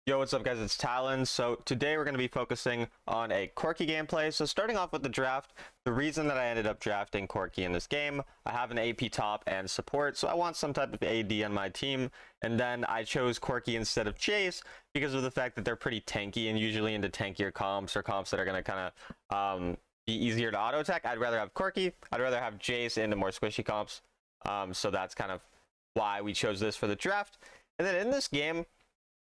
Yo, what's up guys, it's Talon. So today we're going to be focusing on a Corki gameplay. So starting off with the draft, the reason that I ended up drafting Corki in this game, I have an AP top and support, so I want some type of AD on my team. And then I chose Corki instead of Chase because of the fact that they're pretty tanky and usually into tankier comps or comps that are going to kind of be easier to auto attack. I'd rather have Corki. I'd rather have Jace into more squishy comps. So that's kind of why we chose this for the draft. And then in this game,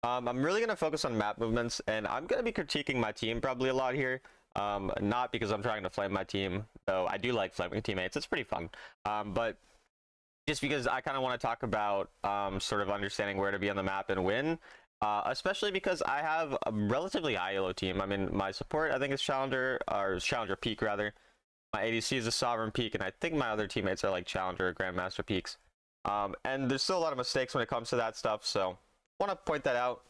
I'm really going to focus on map movements, and I'm going to be critiquing my team probably a lot here. Not because I'm trying to flame my team, though I do like flaming teammates. It's pretty fun. But just because I kind of want to talk about sort of understanding where to be on the map and win. Especially because I have a relatively high elo team. I mean, my support, I think, is Challenger, or Challenger Peak, rather. My ADC is a Sovereign Peak, and I think my other teammates are like Challenger or Grandmaster Peaks. And there's still a lot of mistakes when it comes to that stuff, so want to point that out.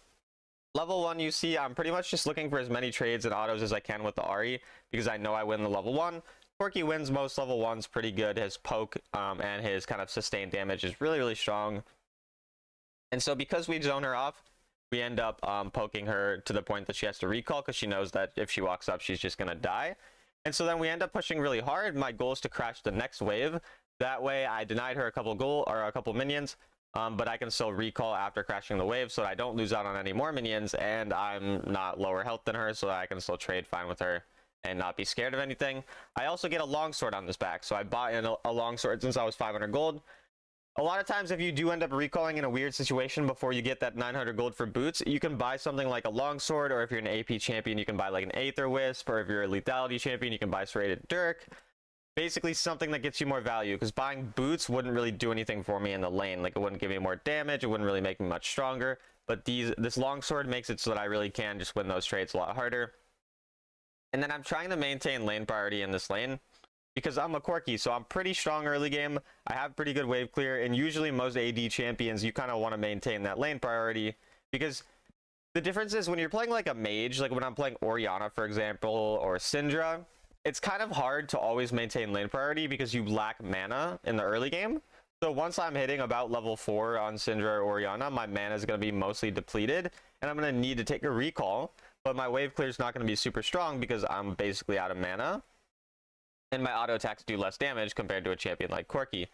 Level 1, you see, I'm pretty much just looking for as many trades and autos as I can with the Ahri because I know I win the level 1. Corki wins most level 1s pretty good. His poke and his kind of sustained damage is really, really strong. And so because we zone her off, we end up poking her to the point that she has to recall because she knows that if she walks up, she's just going to die. And so then we end up pushing really hard. My goal is to crash the next wave. That way I denied her a couple minions. But I can still recall after crashing the wave so that I don't lose out on any more minions, and I'm not lower health than her so that I can still trade fine with her and not be scared of anything. I also get a longsword on this back, so I bought in a longsword since I was 500 gold. A lot of times if you do end up recalling in a weird situation before you get that 900 gold for boots, you can buy something like a longsword, or if you're an AP champion you can buy like an Aether Wisp, or if you're a lethality champion you can buy Serrated Dirk. Basically something that gets you more value, because buying boots wouldn't really do anything for me in the lane. Like, it wouldn't give me more damage, it wouldn't really make me much stronger, but this longsword makes it so that I really can just win those trades a lot harder. And then I'm trying to maintain lane priority in this lane because I'm a Corki, so I'm pretty strong early game. I have pretty good wave clear, and usually most AD champions you kind of want to maintain that lane priority, because the difference is when you're playing like a mage, like when I'm playing Orianna for example, or Syndra, it's kind of hard to always maintain lane priority because you lack mana in the early game. So once I'm hitting about level 4 on Syndra or Orianna, my mana is going to be mostly depleted, and I'm going to need to take a recall, but my wave clear is not going to be super strong because I'm basically out of mana, and my auto attacks do less damage compared to a champion like Corki.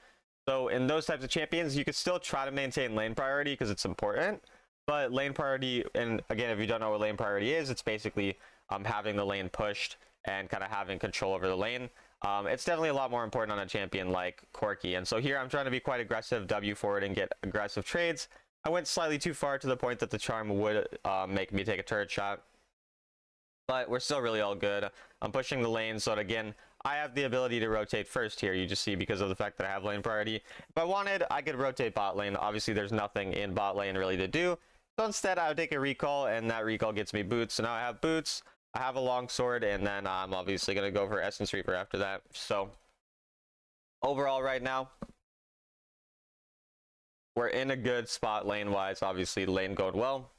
So in those types of champions, you could still try to maintain lane priority because it's important, but lane priority, and again, if you don't know what lane priority is, it's basically having the lane pushed and kind of having control over the lane. It's definitely a lot more important on a champion like Corki. And so here I'm trying to be quite aggressive, W forward, and get aggressive trades. I went slightly too far to the point that the charm would make me take a turret shot. But we're still really all good. I'm pushing the lane, so again, I have the ability to rotate first here. You just see because of the fact that I have lane priority. If I wanted, I could rotate bot lane. Obviously, there's nothing in bot lane really to do. So instead, I would take a recall, and that recall gets me boots. So now I have boots. I have a longsword, and then I'm obviously going to go for Essence Reaper after that. So overall right now, we're in a good spot lane-wise. Obviously, lane going well.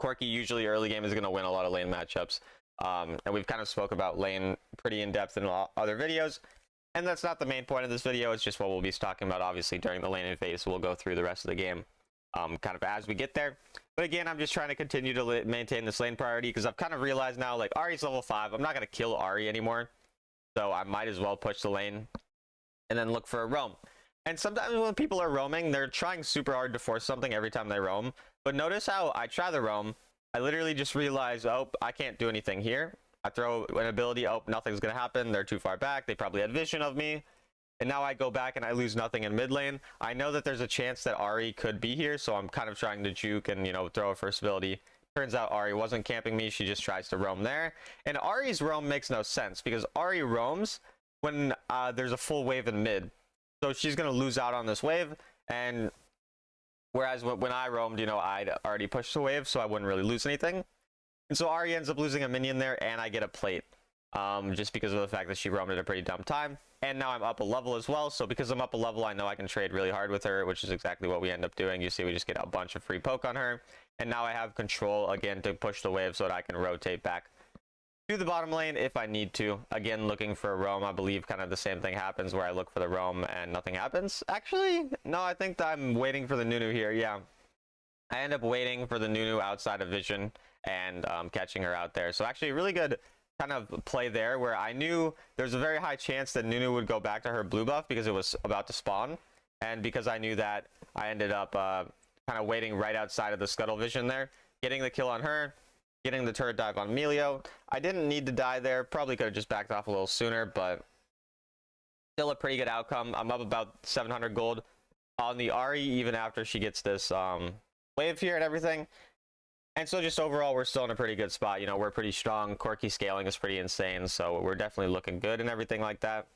Corki usually early game is going to win a lot of lane matchups. And we've kind of spoke about lane pretty in-depth in other videos. And that's not the main point of this video. It's just what we'll be talking about, obviously, during the laning phase. So we'll go through the rest of the game kind of as we get there. But again, I'm just trying to continue to maintain this lane priority because I've kind of realized now, like, Ahri's level 5. I'm not going to kill Ahri anymore. So I might as well push the lane and then look for a roam. And sometimes when people are roaming, they're trying super hard to force something every time they roam. But notice how I try the roam. I literally just realize, oh, I can't do anything here. I throw an ability, oh, nothing's going to happen. They're too far back. They probably had vision of me. And now I go back and I lose nothing in mid lane. I know that there's a chance that Ahri could be here, so I'm kind of trying to juke and, you know, throw a first ability. Turns out Ahri wasn't camping me. She just tries to roam there. And Ahri's roam makes no sense because Ahri roams when there's a full wave in mid. So she's going to lose out on this wave. And whereas when I roamed, you know, I'd already pushed the wave, so I wouldn't really lose anything. And so Ahri ends up losing a minion there, and I get a plate. Just because of the fact that she roamed at a pretty dumb time. And now I'm up a level as well, so because I'm up a level, I know I can trade really hard with her, which is exactly what we end up doing. You see, we just get a bunch of free poke on her, and now I have control again to push the wave so that I can rotate back to the bottom lane if I need to. Again, looking for a roam. I believe kind of the same thing happens where I look for the roam and nothing happens. Actually, no, I think that I'm waiting for the Nunu here. Yeah, I end up waiting for the Nunu outside of vision and catching her out there. So actually really good kind of play there, where I knew there's a very high chance that Nunu would go back to her blue buff because it was about to spawn. And because I knew that, I ended up kind of waiting right outside of the scuttle vision there, getting the kill on her, getting the turret dive on Emilio. I didn't need to die there. Probably could have just backed off a little sooner, but still a pretty good outcome. I'm up about 700 gold on the Ahri even after she gets this wave here and everything. And so just overall, we're still in a pretty good spot. You know, we're pretty strong. Corki scaling is pretty insane, so we're definitely looking good and everything like that.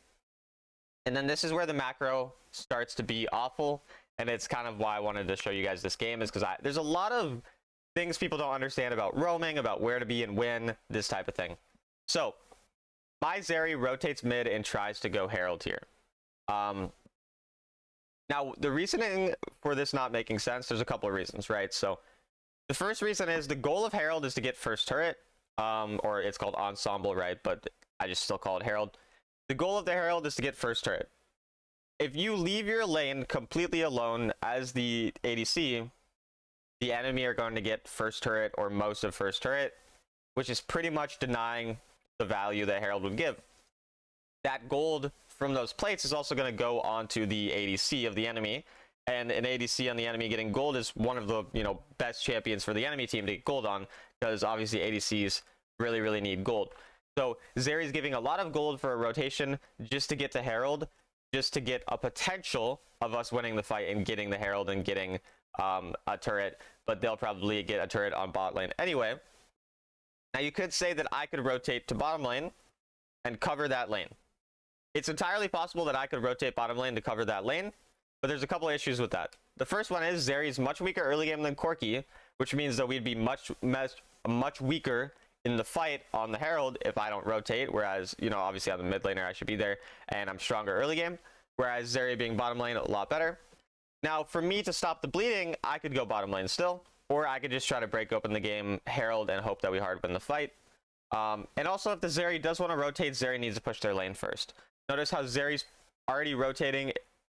And then this is where the macro starts to be awful, and it's kind of why I wanted to show you guys this game, is because there's a lot of things people don't understand about roaming, about where to be and when, this type of thing. So my Zeri rotates mid and tries to go Herald here. Now, the reasoning for this not making sense, there's a couple of reasons, right? So the first reason is the goal of Herald is to get first turret, or it's called Ensemble, right? But I just still call it Herald. The goal of the Herald is to get first turret. If you leave your lane completely alone as the ADC, the enemy are going to get first turret or most of first turret, which is pretty much denying the value that Herald would give. That gold from those plates is also going to go onto the ADC of the enemy, and an ADC on the enemy getting gold is one of the best champions for the enemy team to get gold on, because obviously ADCs really need gold. So Zeri's giving a lot of gold for a rotation just to get to Herald, just to get a potential of us winning the fight and getting the Herald and getting a turret, but they'll probably get a turret on bot lane anyway. Now you could say that I could rotate to bottom lane and cover that lane. It's entirely possible that I could rotate bottom lane to cover that lane, but there's a couple of issues with that. The first one is Zeri's much weaker early game than Corki, which means that we'd be much weaker in the fight on the Herald if I don't rotate, whereas, obviously I'm the mid laner, I should be there, and I'm stronger early game, whereas Zeri being bottom lane, a lot better. Now, for me to stop the bleeding, I could go bottom lane still, or I could just try to break open the game Herald and hope that we hard win the fight. And also, if the Zeri does want to rotate, Zeri needs to push their lane first. Notice how Zeri's already rotating.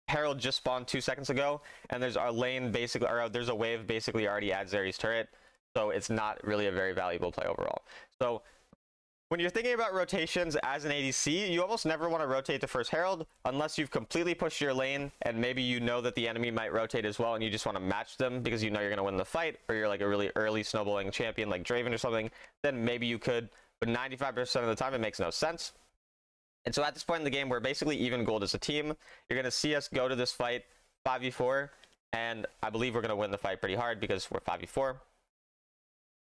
Herald just spawned 2 seconds ago, and there's our lane basically, or there's a wave basically already at Zeri's turret. So it's not really a very valuable play overall. So when you're thinking about rotations as an ADC, you almost never want to rotate the first Herald unless you've completely pushed your lane and maybe you know that the enemy might rotate as well and you just want to match them because you know you're going to win the fight, or you're like a really early snowballing champion like Draven or something, then maybe you could, but 95% of the time it makes no sense. And so at this point in the game, we're basically even gold as a team. You're going to see us go to this fight 5v4, and I believe we're going to win the fight pretty hard because we're 5v4.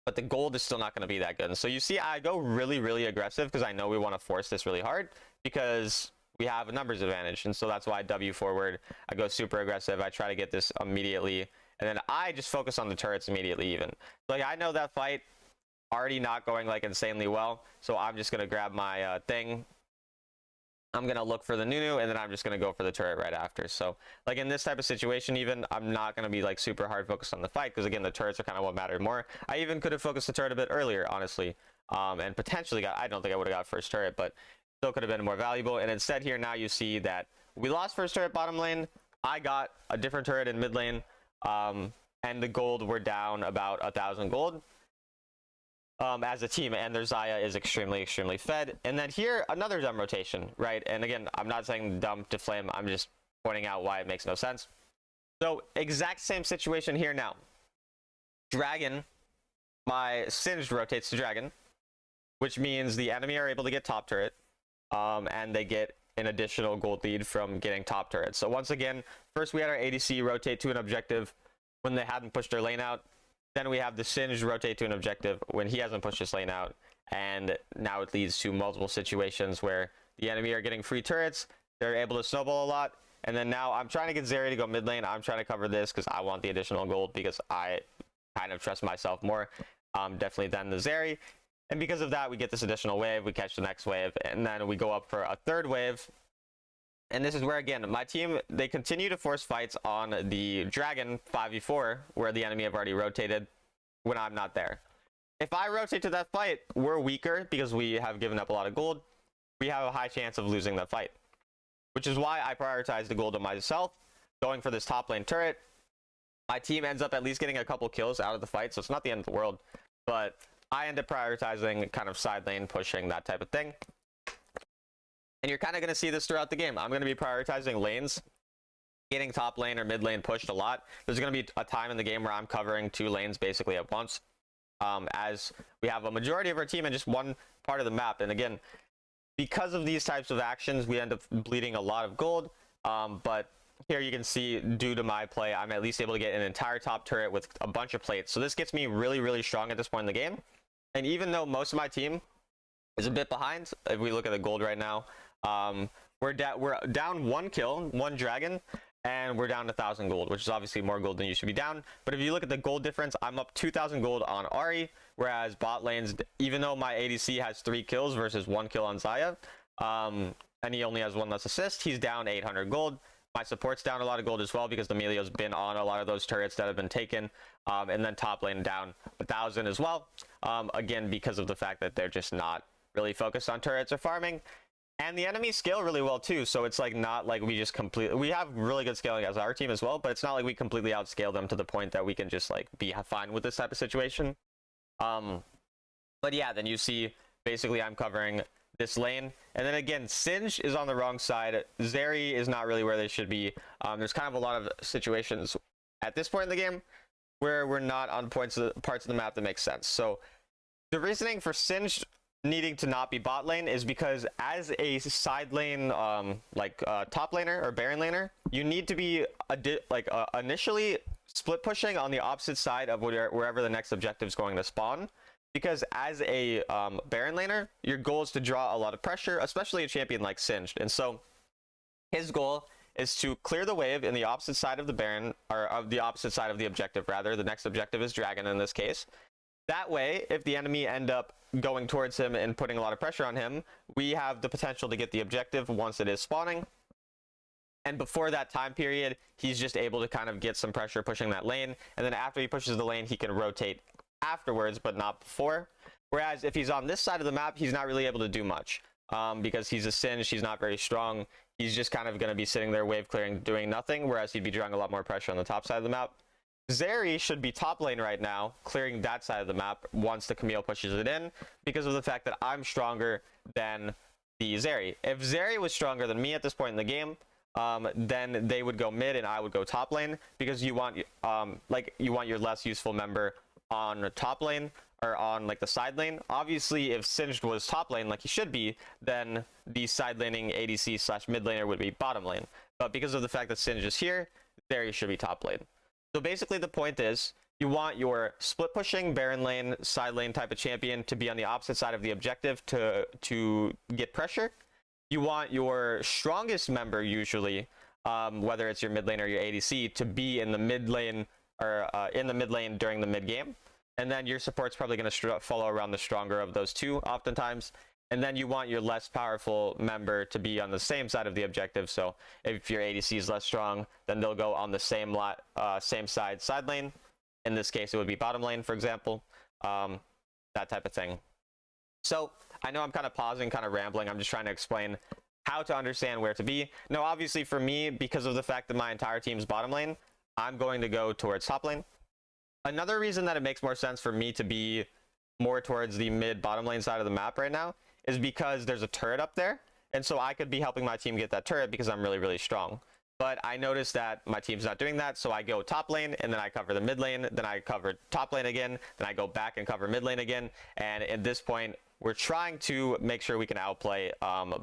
But the gold is still not going to be that good. And so you see, I go really aggressive because I know we want to force this really hard because we have a numbers advantage. And so that's why I W forward. I go super aggressive. I try to get this immediately. And then I just focus on the turrets immediately even. Like, I know that fight already not going like insanely well. So I'm just going to grab my thing. I'm going to look for the Nunu, and then I'm just going to go for the turret right after. So, like, in this type of situation, even, I'm not going to be, like, super hard focused on the fight, because, again, the turrets are kind of what mattered more. I even could have focused the turret a bit earlier, honestly, and potentially got, I don't think I would have got first turret, but still could have been more valuable. And instead here, now you see that we lost first turret bottom lane. I got a different turret in mid lane, and the gold were down about 1,000 gold. As a team, and their Xayah is extremely fed. And then here, another dumb rotation, right? And again, I'm not saying dumb to flame, I'm just pointing out why it makes no sense. So, exact same situation here now. Dragon, my Singed rotates to Dragon, which means the enemy are able to get top turret, and they get an additional gold lead from getting top turret. So once again, first we had our ADC rotate to an objective when they hadn't pushed their lane out. Then we have the Singed rotate to an objective when he hasn't pushed his lane out. And now it leads to multiple situations where the enemy are getting free turrets. They're able to snowball a lot. And then now I'm trying to get Zeri to go mid lane. I'm trying to cover this because I want the additional gold because I kind of trust myself more, definitely than the Zeri. And because of that, we get this additional wave. We catch the next wave. And then we go up for a third wave. And this is where, again, my team, they continue to force fights on the Dragon 5v4, where the enemy have already rotated when I'm not there. If I rotate to that fight, we're weaker because we have given up a lot of gold. We have a high chance of losing that fight, which is why I prioritize the gold on myself, going for this top lane turret, My team ends up at least getting a couple kills out of the fight, so it's not the end of the world. But I end up prioritizing kind of side lane pushing, that type of thing. And you're kind of going to see this throughout the game. I'm going to be prioritizing lanes, getting top lane or mid lane pushed a lot. There's going to be a time in the game where I'm covering 2 lanes basically at once, as we have a majority of our team in just one part of the map. And again, because of these types of actions, we end up bleeding a lot of gold. But here you can see, due to my play, I'm at least able to get an entire top turret with a bunch of plates. So this gets me really, really strong at this point in the game. And even though most of my team is a bit behind, if we look at the gold right now, we're down 1 kill, 1 dragon, and we're down 1,000 gold, which is obviously more gold than you should be down. But if you look at the gold difference, I'm up 2,000 gold on Ahri, whereas bot lanes, even though my ADC has 3 kills versus 1 kill on Xayah, and he only has 1 less assist, he's down 800 gold. My support's down a lot of gold as well because the Emilio's been on a lot of those turrets that have been taken. And then top lane down 1,000 as well. Again, because of the fact that they're just not really focused on turrets or farming. And the enemies scale really well too, so it's like not like we just completely, we have really good scaling as our team as well, but it's not like we completely outscale them to the point that we can just like be fine with this type of situation. But yeah, then you see basically I'm covering this lane, and then again Singed is on the wrong side. Zeri is not really where they should be. There's kind of a lot of situations at this point in the game where we're not on parts of the map that make sense. So the reasoning for Singed needing to not be bot lane is because as a side lane top laner or Baron laner, you need to be initially split pushing on the opposite side of wherever the next objective is going to spawn, because as a Baron laner, your goal is to draw a lot of pressure, especially a champion like Singed. And so his goal is to clear the wave in the opposite side of the Baron, or of the opposite side of the objective rather. The next objective is Dragon in this case. That way, if the enemy end up going towards him and putting a lot of pressure on him, we have the potential to get the objective once it is spawning. And before that time period, he's just able to kind of get some pressure pushing that lane. And then after he pushes the lane, he can rotate afterwards, but not before. Whereas if he's on this side of the map, he's not really able to do much. Because he's a Singed, he's not very strong. He's just kind of going to be sitting there wave clearing, doing nothing, whereas he'd be drawing a lot more pressure on the top side of the map. Zeri should be top lane right now, clearing that side of the map once the Camille pushes it in, because of the fact that I'm stronger than the Zeri. If Zeri was stronger than me at this point in the game, then they would go mid and I would go top lane, because you want your less useful member on top lane or on like the side lane. Obviously, if Singed was top lane like he should be, then the side laning ADC / mid laner would be bottom lane. But because of the fact that Singed is here, Zeri should be top lane. So basically the point is, you want your split pushing Baron lane, side lane type of champion to be on the opposite side of the objective to get pressure. You want your strongest member usually, whether it's your mid lane or your ADC, to be in the mid lane or in the mid lane during the mid game. And then your support's probably going to follow around the stronger of those two oftentimes. And then you want your less powerful member to be on the same side of the objective. So if your ADC is less strong, then they'll go on the same side lane. In this case, it would be bottom lane, for example. That type of thing. So I know I'm kind of pausing, kind of rambling. I'm just trying to explain how to understand where to be. Now, obviously for me, because of the fact that my entire team's bottom lane, I'm going to go towards top lane. Another reason that it makes more sense for me to be more towards the mid bottom lane side of the map right now is because there's a turret up there, and so I could be helping my team get that turret because I'm really, really strong. But I noticed that my team's not doing that, so I go top lane, and then I cover the mid lane, then I cover top lane again, then I go back and cover mid lane again, and at this point, we're trying to make sure we can outplay,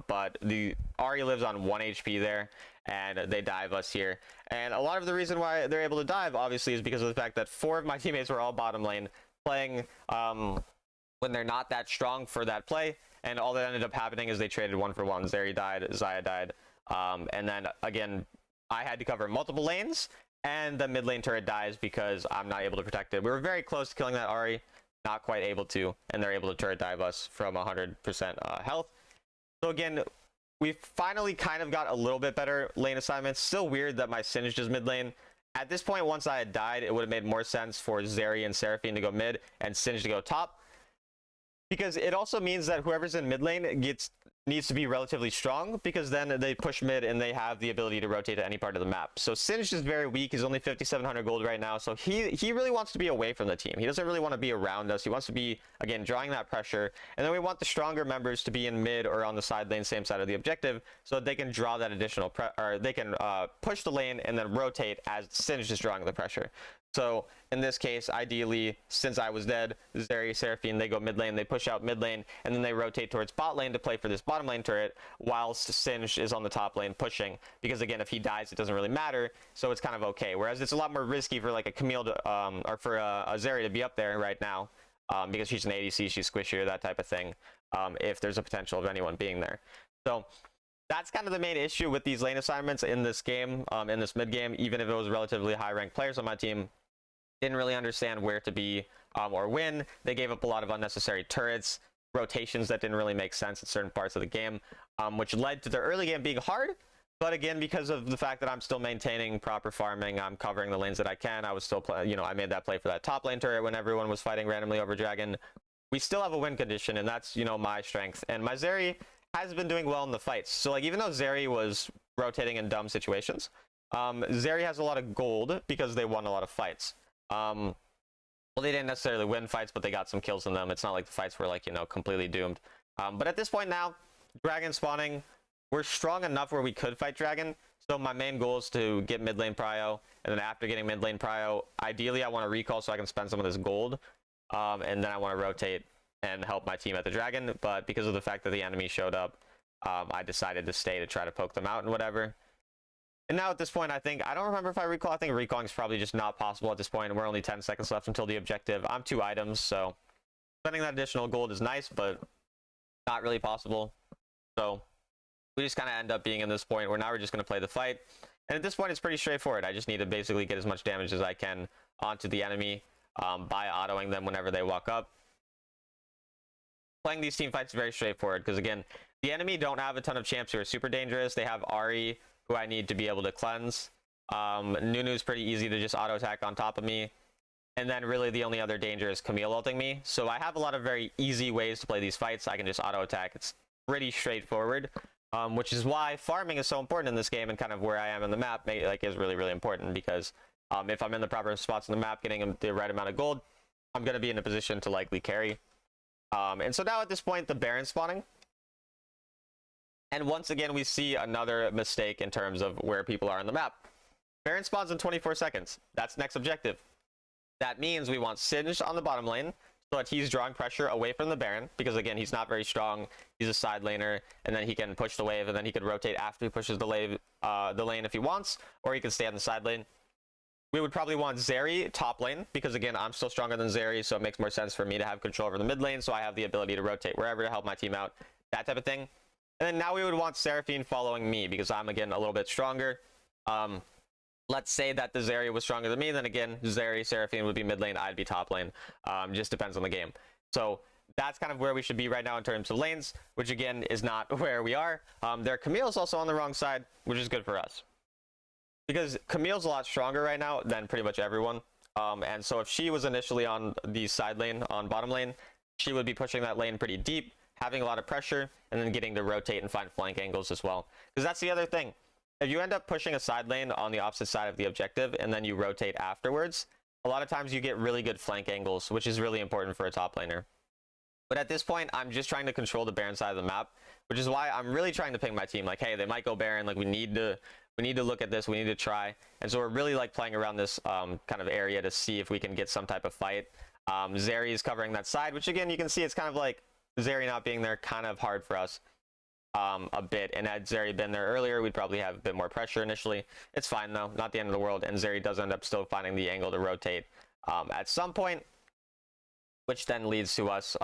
but the Ahri lives on 1 HP there, and they dive us here. And a lot of the reason why they're able to dive, obviously, is because of the fact that 4 of my teammates were all bottom lane, playing when they're not that strong for that play, and all that ended up happening is they traded 1-for-1. Zeri died, Xayah died, and then again I had to cover multiple lanes, and the mid lane turret dies because I'm not able to protect it. We were very close to killing that Ahri, not quite able to, and they're able to turret dive us from 100% health. So again, we finally kind of got a little bit better lane assignments. Still weird that my Singed is mid lane. At this point, once I had died, it would have made more sense for Zeri and Seraphine to go mid and Singed to go top, because it also means that whoever's in mid lane gets needs to be relatively strong, because then they push mid and they have the ability to rotate to any part of the map. So Singed is very weak. He's only 5,700 gold right now, so he really wants to be away from the team. He doesn't really want to be around us. He wants to be, again, drawing that pressure. And then we want the stronger members to be in mid or on the side lane, same side of the objective, so that they can draw that additional or they can push the lane and then rotate as Singed is drawing the pressure. So in this case, ideally, since I was dead, Zeri, Seraphine, they go mid lane, they push out mid lane, and then they rotate towards bot lane to play for this bottom lane turret, whilst Singed is on the top lane pushing. Because again, if he dies, it doesn't really matter, so it's kind of okay. Whereas it's a lot more risky for like a Camille to, or for a Zeri to be up there right now, because she's an ADC, she's squishier, that type of thing, if there's a potential of anyone being there. So that's kind of the main issue with these lane assignments in this game, in this mid game. Even if it was relatively high ranked players on my team, didn't really understand where to be or when. They gave up a lot of unnecessary turrets, rotations that didn't really make sense in certain parts of the game, which led to the early game being hard. But again, because of the fact that I'm still maintaining proper farming, I'm covering the lanes that I can. I was still I made that play for that top lane turret when everyone was fighting randomly over Dragon. We still have a win condition, and that's, my strength. And my Zeri has been doing well in the fights. So like, even though Zeri was rotating in dumb situations, Zeri has a lot of gold because they won a lot of fights. Well, they didn't necessarily win fights, but they got some kills in them. It's not like the fights were like, completely doomed. But at this point now, Dragon spawning, we're strong enough where we could fight Dragon. So my main goal is to get mid lane prio, and then after getting mid lane prio, ideally I want to recall so I can spend some of this gold, and then I want to rotate and help my team at the Dragon. But because of the fact that the enemy showed up, I decided to stay to try to poke them out and whatever. And now at this point, I don't remember if I recall. I think recalling is probably just not possible at this point. We're only 10 seconds left until the objective. I'm 2 items, so spending that additional gold is nice, but not really possible. So we just kind of end up being in this point where now we're just going to play the fight. And at this point, it's pretty straightforward. I just need to basically get as much damage as I can onto the enemy by autoing them whenever they walk up. Playing these team fights is very straightforward because, again, the enemy don't have a ton of champs who are super dangerous. They have Ahri, who I need to be able to cleanse. Nunu's pretty easy to just auto attack on top of me. And then really the only other danger is Camille ulting me. So I have a lot of very easy ways to play these fights. I can just auto attack. It's pretty straightforward, which is why farming is so important in this game, and kind of where I am in the map is really, really important, because if I'm in the proper spots in the map getting the right amount of gold, I'm going to be in a position to likely carry. And so now at this point, the Baron spawning. And once again, we see another mistake in terms of where people are on the map. Baron spawns in 24 seconds. That's next objective. That means we want Singed on the bottom lane so that he's drawing pressure away from the Baron, because again, he's not very strong. He's a side laner, and then he can push the wave, and then he could rotate after he pushes the lane if he wants, or he can stay on the side lane. We would probably want Zeri top lane, because again, I'm still stronger than Zeri, so it makes more sense for me to have control over the mid lane, so I have the ability to rotate wherever to help my team out, that type of thing. And then now we would want Seraphine following me, because I'm, again, a little bit stronger. Let's say that the Zeri was stronger than me, then again, Zeri, Seraphine would be mid lane, I'd be top lane. Just depends on the game. So that's kind of where we should be right now in terms of lanes, which again is not where we are. Their Camille's also on the wrong side, which is good for us, because Camille's a lot stronger right now than pretty much everyone. And so if she was initially on the side lane, on bottom lane, she would be pushing that lane pretty deep, having a lot of pressure, and then getting to rotate and find flank angles as well. Because that's the other thing. If you end up pushing a side lane on the opposite side of the objective and then you rotate afterwards, a lot of times you get really good flank angles, which is really important for a top laner. But at this point, I'm just trying to control the Baron side of the map, which is why I'm really trying to ping my team. Like, hey, they might go Baron. Like, we need to look at this. We need to try. And so we're really like playing around this kind of area to see if we can get some type of fight. Zeri is covering that side, which again, you can see it's kind of like Zeri not being there, kind of hard for us a bit. And had Zeri been there earlier, we'd probably have a bit more pressure initially. It's fine though, not the end of the world. And Zeri does end up still finding the angle to rotate at some point, which then leads to us,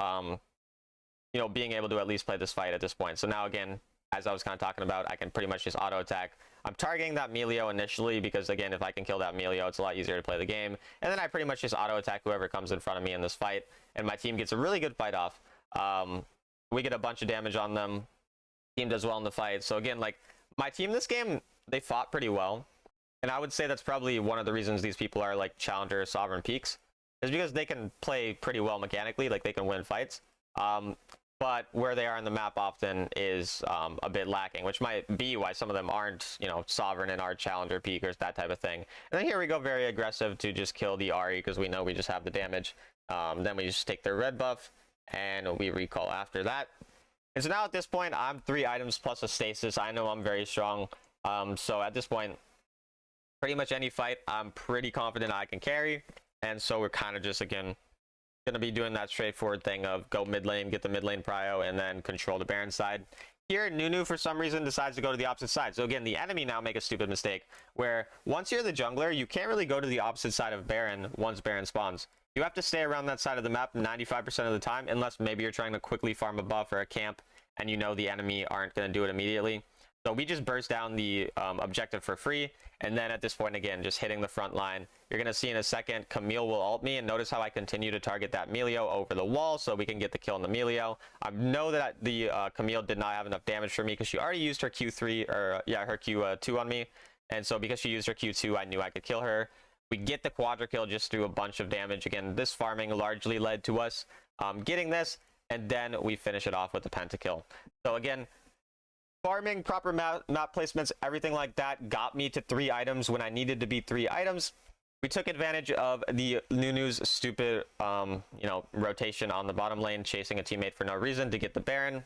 being able to at least play this fight at this point. So now again, as I was kind of talking about, I can pretty much just auto attack. I'm targeting that Melio initially because, again, if I can kill that Melio, it's a lot easier to play the game. And then I pretty much just auto attack whoever comes in front of me in this fight, and my team gets a really good fight off. We get a bunch of damage on them. Team does well in the fight. So again, like, my team this game, they fought pretty well, and I would say that's probably one of the reasons these people are like Challenger Sovereign peaks, is because they can play pretty well mechanically. Like, they can win fights. but where they are in the map often is a bit lacking, which might be why some of them aren't, you know, sovereign in our challenger peakers, that type of thing. And then here we go very aggressive to just kill the Ahri because we know we just have the damage. Then we just take their red buff and we recall after that. And so now at this point, I'm 3 items plus a stasis. I know I'm very strong. So at this point, pretty much any fight, I'm pretty confident I can carry. And so we're kind of just, again, going to be doing that straightforward thing of go mid lane, get the mid lane prio, and then control the Baron side. Here, Nunu, for some reason, decides to go to the opposite side. So again, the enemy now make a stupid mistake, where once you're the jungler, you can't really go to the opposite side of Baron once Baron spawns. You have to stay around that side of the map 95% of the time, unless maybe you're trying to quickly farm a buff or a camp, and you know the enemy aren't going to do it immediately. So we just burst down the objective for free, and then at this point, again, just hitting the front line. You're going to see in a second, Camille will ult me, and notice how I continue to target that Melio over the wall so we can get the kill on the Melio. I know that the Camille did not have enough damage for me because she already used her Q3, or yeah, her Q2 on me, and so because she used her Q2, I knew I could kill her. We get the quadra kill just through a bunch of damage. Again, this farming largely led to us getting this, and then we finish it off with the pentakill. So again, farming, proper map placements, everything like that got me to 3 items when I needed to be 3 items. We took advantage of the Nunu's stupid, rotation on the bottom lane, chasing a teammate for no reason to get the Baron.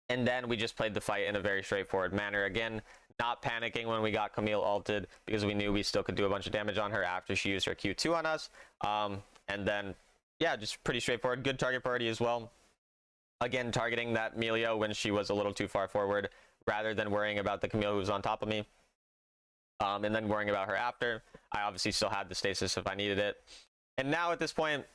And then we just played the fight in a very straightforward manner. Again, not panicking when we got Camille ulted because we knew we still could do a bunch of damage on her after she used her Q2 on us. And then, yeah, just pretty straightforward. Good target priority as well. Again, targeting that Melio when she was a little too far forward rather than worrying about the Camille who was on top of me. And then worrying about her after. I obviously still had the stasis if I needed it. And now at this point,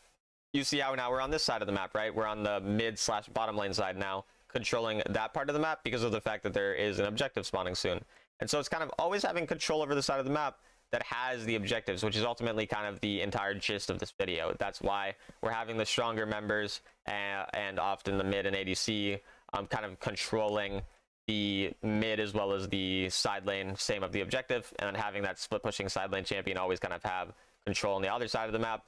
you see how now we're on this side of the map, right? We're on the mid/bottom lane side now, controlling that part of the map because of the fact that there is an objective spawning soon. And so it's kind of always having control over the side of the map that has the objectives, which is ultimately kind of the entire gist of this video. That's why we're having the stronger members and often the mid and ADC kind of controlling the mid as well as the side lane, same of the objective, and then having that split pushing side lane champion always kind of have control on the other side of the map,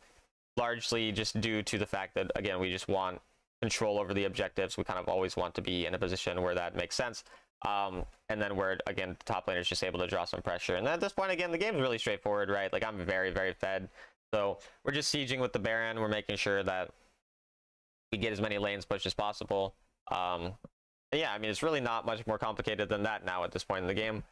largely just due to the fact that, again, we just want control over the objectives. We kind of always want to be in a position where that makes sense. And then where, again, the top laner is just able to draw some pressure. And then at this point, again, the game's really straightforward, right? Like, I'm very, very fed. So we're just sieging with the Baron. We're making sure that we get as many lanes pushed as possible. Yeah, I mean, it's really not much more complicated than that now at this point in the game.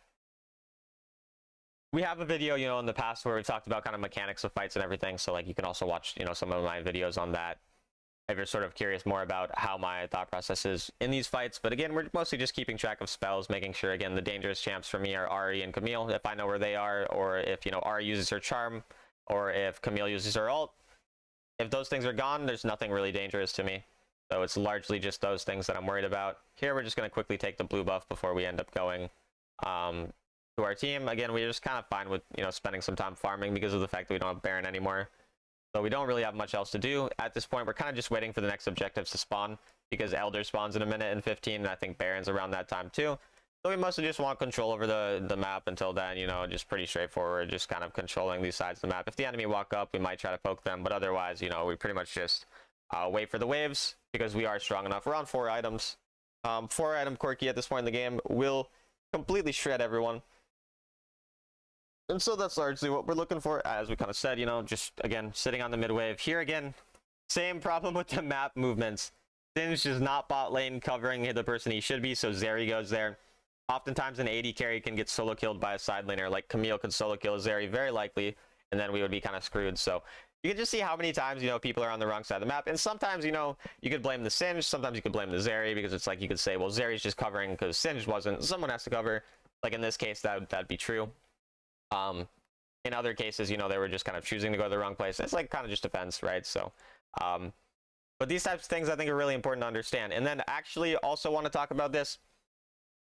We have a video, in the past where we talked about kind of mechanics of fights and everything. So, like, you can also watch, some of my videos on that if you're sort of curious more about how my thought process is in these fights. But again, we're mostly just keeping track of spells, making sure, again, the dangerous champs for me are Ahri and Camille, if I know where they are, or if, Ahri uses her charm, or if Camille uses her ult. If those things are gone, there's nothing really dangerous to me. So it's largely just those things that I'm worried about. Here, we're just going to quickly take the blue buff before we end up going to our team. Again, we're just kind of fine with, spending some time farming because of the fact that we don't have Baron anymore. So we don't really have much else to do. At this point, we're kind of just waiting for the next objectives to spawn because Elder spawns in a minute and 15, and I think Baron's around that time too. So we mostly just want control over the map until then, just pretty straightforward, just kind of controlling these sides of the map. If the enemy walk up, we might try to poke them, but otherwise, we pretty much just wait for the waves because we are strong enough. We're on 4 items. 4-item Corki at this point in the game will completely shred everyone. And so that's largely what we're looking for, as we kind of said, just, again, sitting on the mid wave. Here again, same problem with the map movements. Singed is not bot lane covering the person he should be, so Zeri goes there. Oftentimes an AD carry can get solo killed by a side laner, like Camille could solo kill Zeri, very likely, and then we would be kind of screwed. So you can just see how many times, people are on the wrong side of the map. And sometimes, you could blame the Singed, sometimes you could blame the Zeri, because it's like you could say, well, Zeri's just covering because Singed wasn't. Someone has to cover. Like in this case, that'd be true. In other cases, they were just kind of choosing to go to the wrong place. It's like kind of just depends, right? So, but these types of things I think are really important to understand. And then actually also want to talk about this,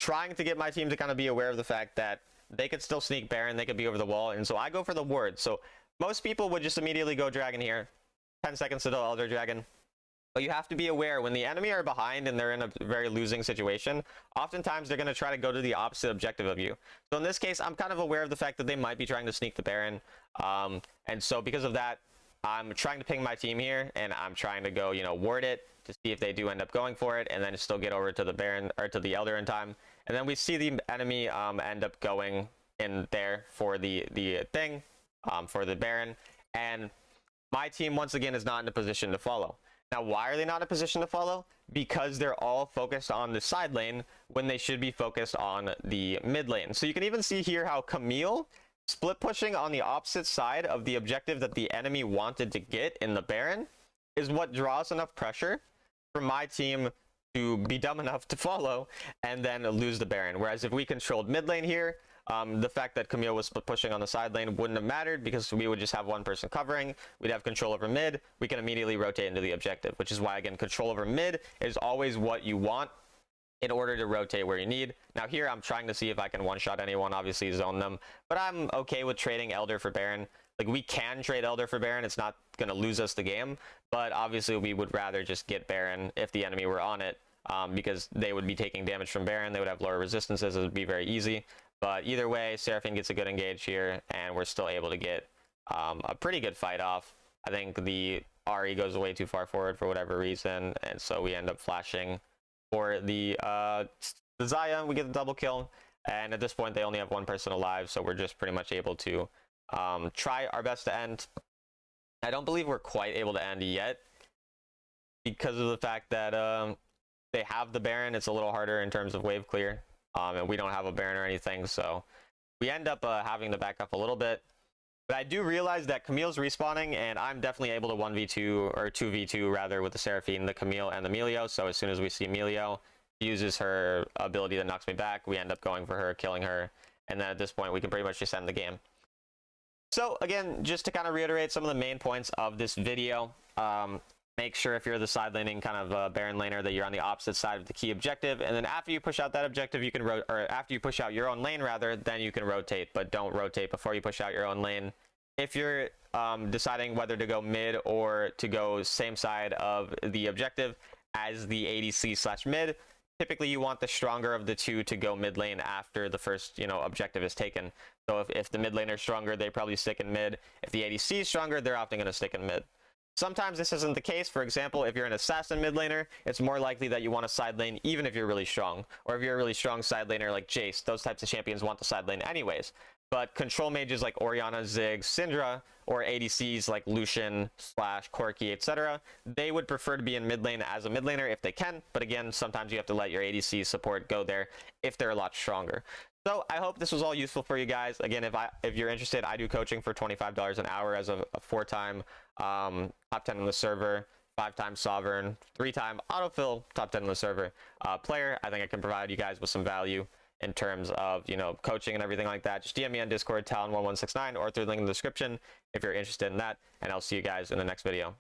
trying to get my team to kind of be aware of the fact that they could still sneak Baron, they could be over the wall. And so I go for the ward. So most people would just immediately go Dragon here. 10 seconds to the Elder Dragon. But you have to be aware when the enemy are behind and they're in a very losing situation, oftentimes they're going to try to go to the opposite objective of you. So in this case, I'm kind of aware of the fact that they might be trying to sneak the Baron. And so because of that, I'm trying to ping my team here, and I'm trying to go, ward it to see if they do end up going for it, and then still get over to the Baron or to the Elder in time. And then we see the enemy end up going in there for the thing, for the Baron, and my team once again is not in a position to follow. Now, why are they not in a position to follow? Because they're all focused on the side lane when they should be focused on the mid lane. So you can even see here how Camille split pushing on the opposite side of the objective that the enemy wanted to get in the Baron is what draws enough pressure for my team to be dumb enough to follow and then lose the Baron. Whereas if we controlled mid lane here, the fact that Camille was split pushing on the side lane wouldn't have mattered because we would just have one person covering. We'd have control over mid. We can immediately rotate into the objective, which is why, again, control over mid is always what you want in order to rotate where you need. Now here, I'm trying to see if I can one-shot anyone, obviously zone them, but I'm okay with trading Elder for Baron. Like, we can trade Elder for Baron. It's not going to lose us the game, but obviously we would rather just get Baron if the enemy were on it, because they would be taking damage from Baron. They would have lower resistances. It would be very easy. But either way, Seraphine gets a good engage here, and we're still able to get a pretty good fight off. I think the Ahri goes way too far forward for whatever reason, and so we end up flashing for the Xayah. We get the double kill, and at this point, they only have one person alive, so we're just pretty much able to try our best to end. I don't believe we're quite able to end yet because of the fact that they have the Baron. It's a little harder in terms of wave clear. And we don't have a Baron or anything, so we end up having to back up a little bit. But I do realize that Camille's respawning, and I'm definitely able to 1v2, or 2v2 rather, with the Seraphine, the Camille, and the Melio. So as soon as we see Melio uses her ability that knocks me back, we end up going for her, killing her, and then at this point we can pretty much just end the game. So again, just to kind of reiterate some of the main points of this video, make sure if you're the side laning kind of Baron laner that you're on the opposite side of the key objective, and then after you push out that objective, you can or after you push out your own lane rather, then you can rotate, but don't rotate before you push out your own lane. If you're deciding whether to go mid or to go same side of the objective as the ADC/mid, typically you want the stronger of the two to go mid lane after the first objective is taken. So if the mid laner is stronger, they probably stick in mid. If the ADC is stronger, they're often going to stick in mid. Sometimes this isn't the case. For example, if you're an assassin mid laner, it's more likely that you want a side lane even if you're really strong. Or if you're a really strong side laner like Jace, those types of champions want the side lane anyways. But control mages like Orianna, Ziggs, Syndra, or ADCs like Lucian, Slash, Corki, etc., they would prefer to be in mid lane as a mid laner if they can. But again, sometimes you have to let your ADC support go there if they're a lot stronger. So I hope this was all useful for you guys. Again, if you're interested, I do coaching for $25 an hour as a 4-time top 10 in the server, 5-time sovereign, 3-time autofill top 10 in the server player. I think I can provide you guys with some value in terms of coaching and everything like that. Just DM me on Discord, Talon1169, or through the link in the description if you're interested in that, and I'll see you guys in the next video.